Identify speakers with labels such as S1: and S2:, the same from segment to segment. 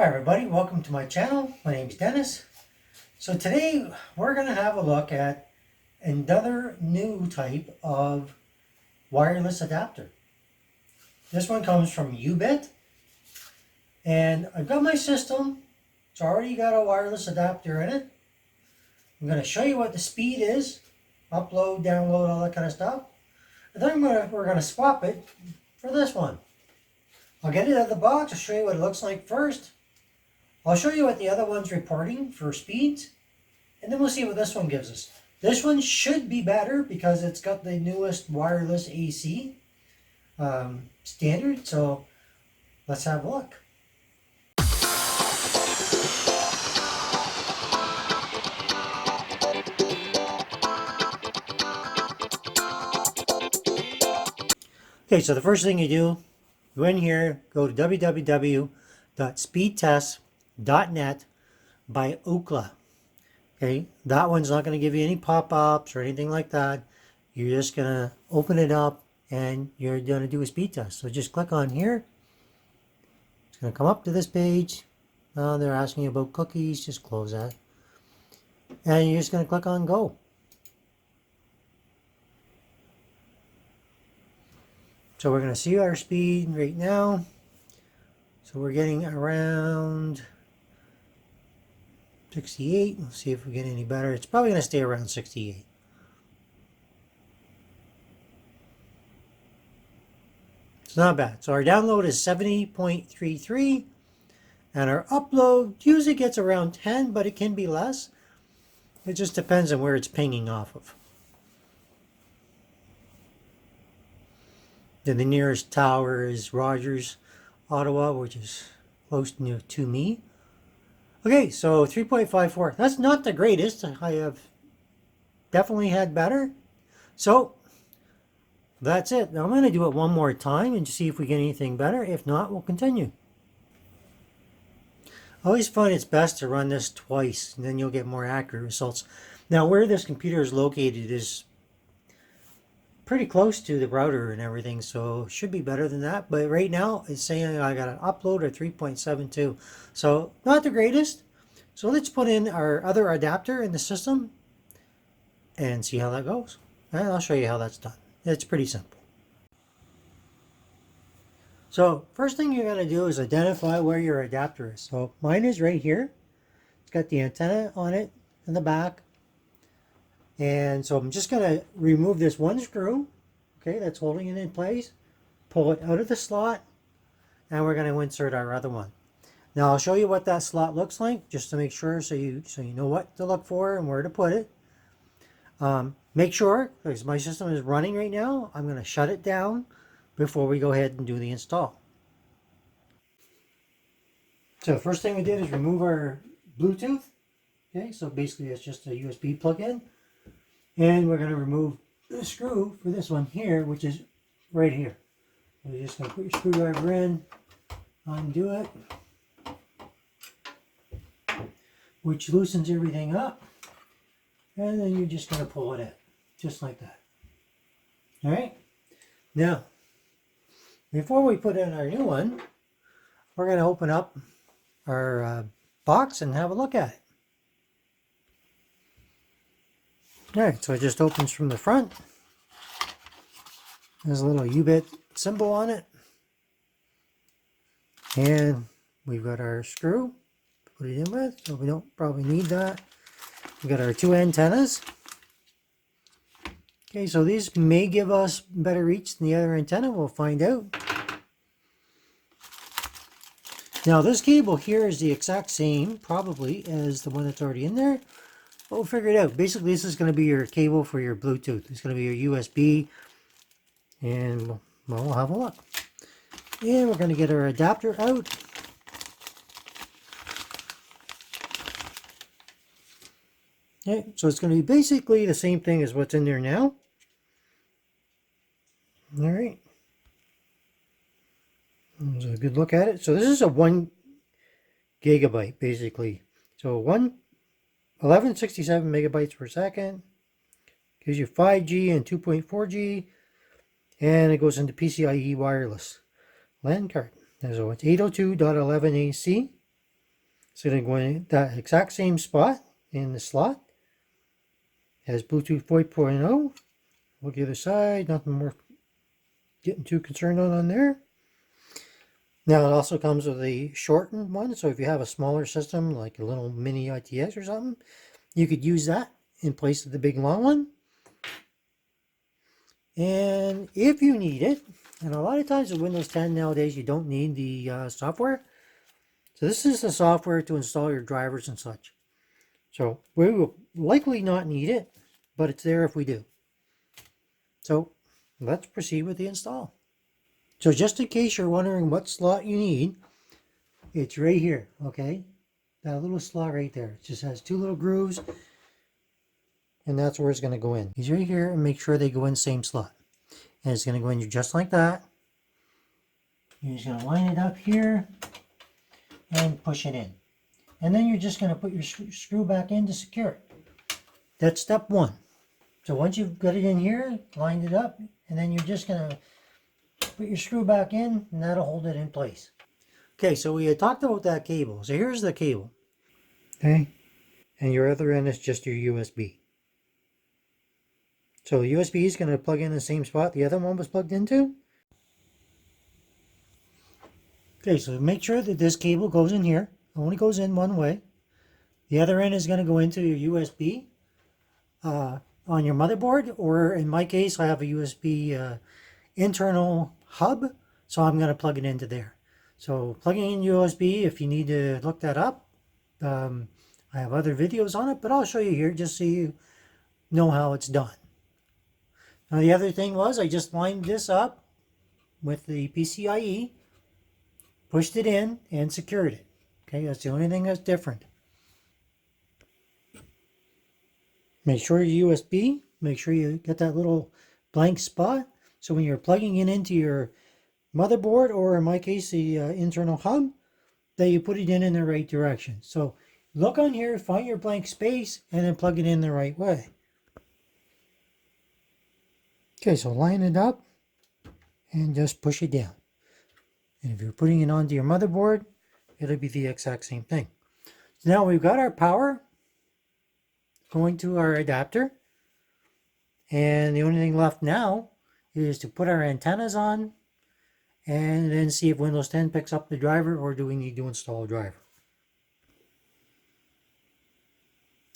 S1: Hi everybody, welcome to my channel. My name is Dennis. So today we're going to have a look at another new type of wireless adapter. This one comes from Ubit, and I've got my system. It's already got a wireless adapter in it. I'm going to show you what the speed is, upload, download, all that kind of stuff. And then we're going to swap it for this one. I'll get it out of the box. I'll show you what it looks like first. I'll show you what the other one's reporting for speeds, and then we'll see what this one gives us. This one should be better because it's got the newest wireless AC standard, so let's have a look. Okay, so the first thing you do, go in here, go to www.speedtest.net by Ookla. Okay, that one's not going to give you any pop-ups or anything like that. You're just going to open it up and you're going to do a speed test. So just click on here. It's going to come up to this page. They're asking you about cookies. Just close that. And you're just going to click on go. So we're going to see our speed right now. So we're getting around 68. Let's see if we get any better. It's probably going to stay around 68. It's not bad. So our download is 70.33 and our upload usually gets around 10, but it can be less. It just depends on where it's pinging off of. Then the nearest tower is Rogers, Ottawa, which is close to me. Okay, so 3.54. That's not the greatest. I have definitely had better. So that's it. Now I'm going to do it one more time and see if we get anything better. If not, we'll continue. I always find it's best to run this twice, and then you'll get more accurate results. Now, where this computer is located is pretty close to the router and everything, so it should be better than that. But right now it's saying I got an upload of 3.72, so not the greatest. So let's put in our other adapter in the system and see how that goes, and I'll show you how that's done. It's pretty simple. So first thing you're going to do is identify where your adapter is. So mine is right here. It's got the antenna on it in the back. And so I'm just going to remove this one screw, okay, that's holding it in place, pull it out of the slot, and we're going to insert our other one. Now I'll show you what that slot looks like, just to make sure so you know what to look for and where to put it. Make sure, because my system is running right now, I'm going to shut it down before we go ahead and do the install. So the first thing we did is remove our Bluetooth. Okay, so basically it's just a USB plug-in. And we're going to remove the screw for this one here, which is right here. So you're just going to put your screwdriver in, undo it, which loosens everything up. And then you're just going to pull it in, just like that. All right. Now, before we put in our new one, we're going to open up our box and have a look at it. Alright, so it just opens from the front. There's a little Ubit symbol on it. And we've got our screw to put it in with, so we don't probably need that. We've got our two antennas. Okay, so these may give us better reach than the other antenna. We'll find out. Now this cable here is the exact same, probably, as the one that's already in there. We'll figure it out. Basically, this is going to be your cable for your Bluetooth. It's going to be your USB. And we'll have a look. And we're going to get our adapter out. Okay, so it's going to be basically the same thing as what's in there now. All right. There's a good look at it. So this is a 1 gigabyte, basically. So 1167 megabytes per second, gives you 5G and 2.4G, and it goes into PCI-E wireless LAN card. So it's 802.11ac, It's going to go in that exact same spot in the slot. It has Bluetooth 4.0. Look the other side, nothing worth getting too concerned on there. Now it also comes with a shortened one, so if you have a smaller system like a little mini ITX or something, you could use that in place of the big long one. And if you need it, and a lot of times with Windows 10 nowadays you don't need the software. So this is the software to install your drivers and such. So we will likely not need it, but it's there if we do. So let's proceed with the install. So just in case you're wondering what slot you need, it's right here, okay? That little slot right there. It just has two little grooves, and that's where it's going to go in. He's right here, and make sure they go in the same slot. And it's going to go in just like that. You're just going to line it up here and push it in. And then you're just going to put your screw back in to secure it. That's step one. So once you've got it in here, lined it up, and then you're just going to put your screw back in, and that'll hold it in place. Okay, so we had talked about that cable. So here's the cable. Okay, and your other end is just your USB. So the USB is going to plug in the same spot the other one was plugged into. Okay, so make sure that this cable goes in here. It only goes in one way. The other end is going to go into your USB on your motherboard, or in my case, I have a USB internal hub, so I'm going to plug it into there. So plugging in USB, if you need to look that up, I have other videos on it, but I'll show you here just so you know how it's done. Now the other thing was I just lined this up with the PCI-E, pushed it in, and secured it. Okay, that's the only thing that's different. Make sure your USB, make sure you get that little blank spot. So when you're plugging it into your motherboard, or in my case, the internal hub, that you put it in the right direction. So look on here, find your blank space, and then plug it in the right way. Okay, so line it up and just push it down. And if you're putting it onto your motherboard, it'll be the exact same thing. So now we've got our power going to our adapter. And the only thing left now is to put our antennas on and then see if Windows 10 picks up the driver, or do we need to install a driver.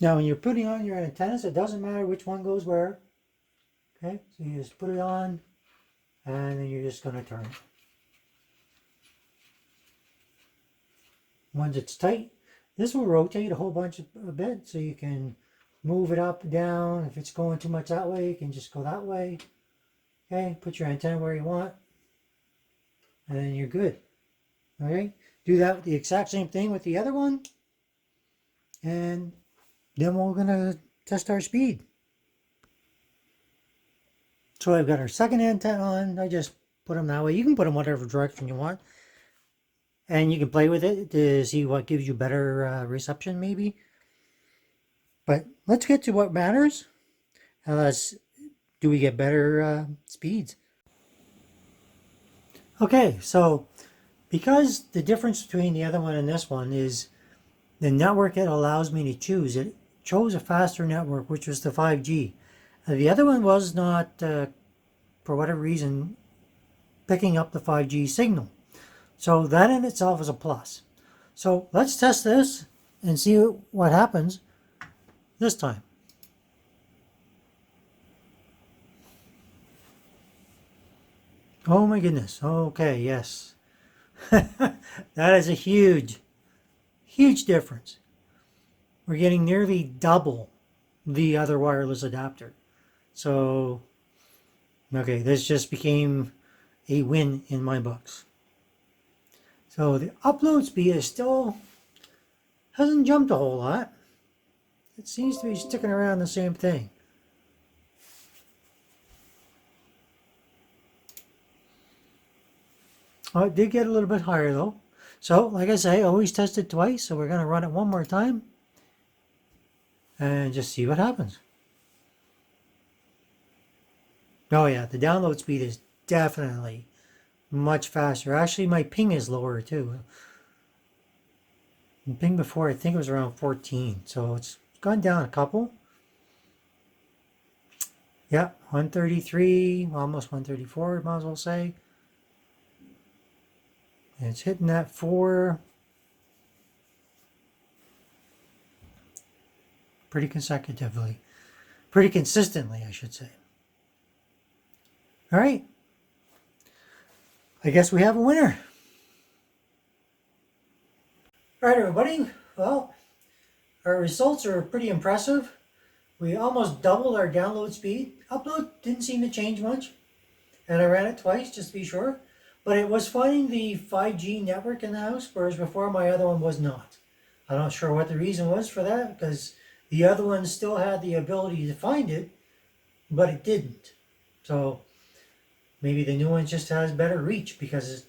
S1: Now when you're putting on your antennas, it doesn't matter which one goes where. Okay, so you just put it on and then you're just going to turn it. Once it's tight, this will rotate a whole bunch a bit, so you can move it up and down. If it's going too much that way, you can just go that way. Okay, put your antenna where you want, and then you're good. Okay, do that with the exact same thing with the other one, and then we're gonna test our speed. So I've got our second antenna on. I just put them that way. You can put them whatever direction you want, and you can play with it to see what gives you better reception maybe. But let's get to what matters. Do we get better speeds? Okay, so because the difference between the other one and this one is the network it allows me to choose. It chose a faster network, which was the 5G. The other one was not, for whatever reason, picking up the 5G signal. So that in itself is a plus. So let's test this and see what happens this time. Oh my goodness. Okay, yes. That is a huge difference. We're getting nearly double the other wireless adapter. So, okay, this just became a win in my books. So the upload speed is still, hasn't jumped a whole lot. It seems to be sticking around the same thing. Oh, it did get a little bit higher though. So, like I say, always test it twice. So we're going to run it one more time and just see what happens. Oh yeah, the download speed is definitely much faster. Actually, my ping is lower too. The thing before, I think it was around 14. So it's gone down a couple. Yeah, 133, almost 134, might as well say. And it's hitting that 4 pretty consecutively. Pretty consistently, I should say. All right. I guess we have a winner. All right, everybody. Well, our results are pretty impressive. We almost doubled our download speed. Upload didn't seem to change much. And I ran it twice just to be sure. But it was finding the 5G network in the house, whereas before my other one was not. I'm not sure what the reason was for that, because the other one still had the ability to find it, but it didn't. So maybe the new one just has better reach because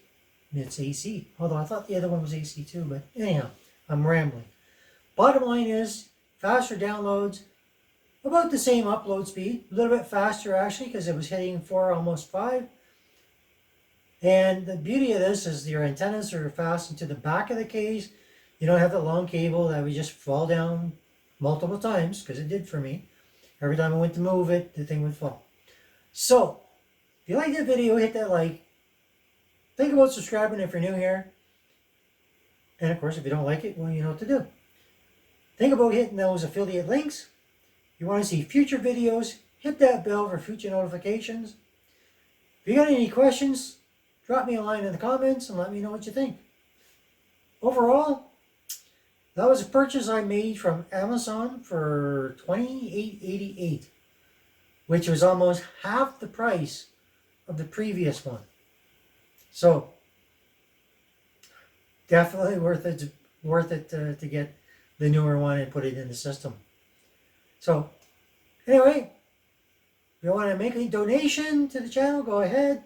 S1: it's AC. Although I thought the other one was AC too, but anyhow, I'm rambling. Bottom line is, faster downloads, about the same upload speed, a little bit faster actually because it was hitting 4, almost 5. And the beauty of this is your antennas are fastened to the back of the case. You don't have the long cable that would just fall down multiple times, because it did for me. Every time I went to move it, the thing would fall. So, if you like the video, hit that like. Think about subscribing if you're new here. And of course, if you don't like it, well, you know what to do. Think about hitting those affiliate links. If you want to see future videos, hit that bell for future notifications. If you got any questions, drop me a line in the comments and let me know what you think. Overall, that was a purchase I made from Amazon for $28.88, which was almost half the price of the previous one. So, definitely worth it to get the newer one and put it in the system. So, anyway, if you want to make a donation to the channel, go ahead.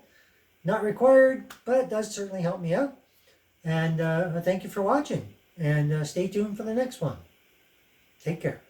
S1: Not required, but it does certainly help me out. And thank you for watching. And stay tuned for the next one. Take care.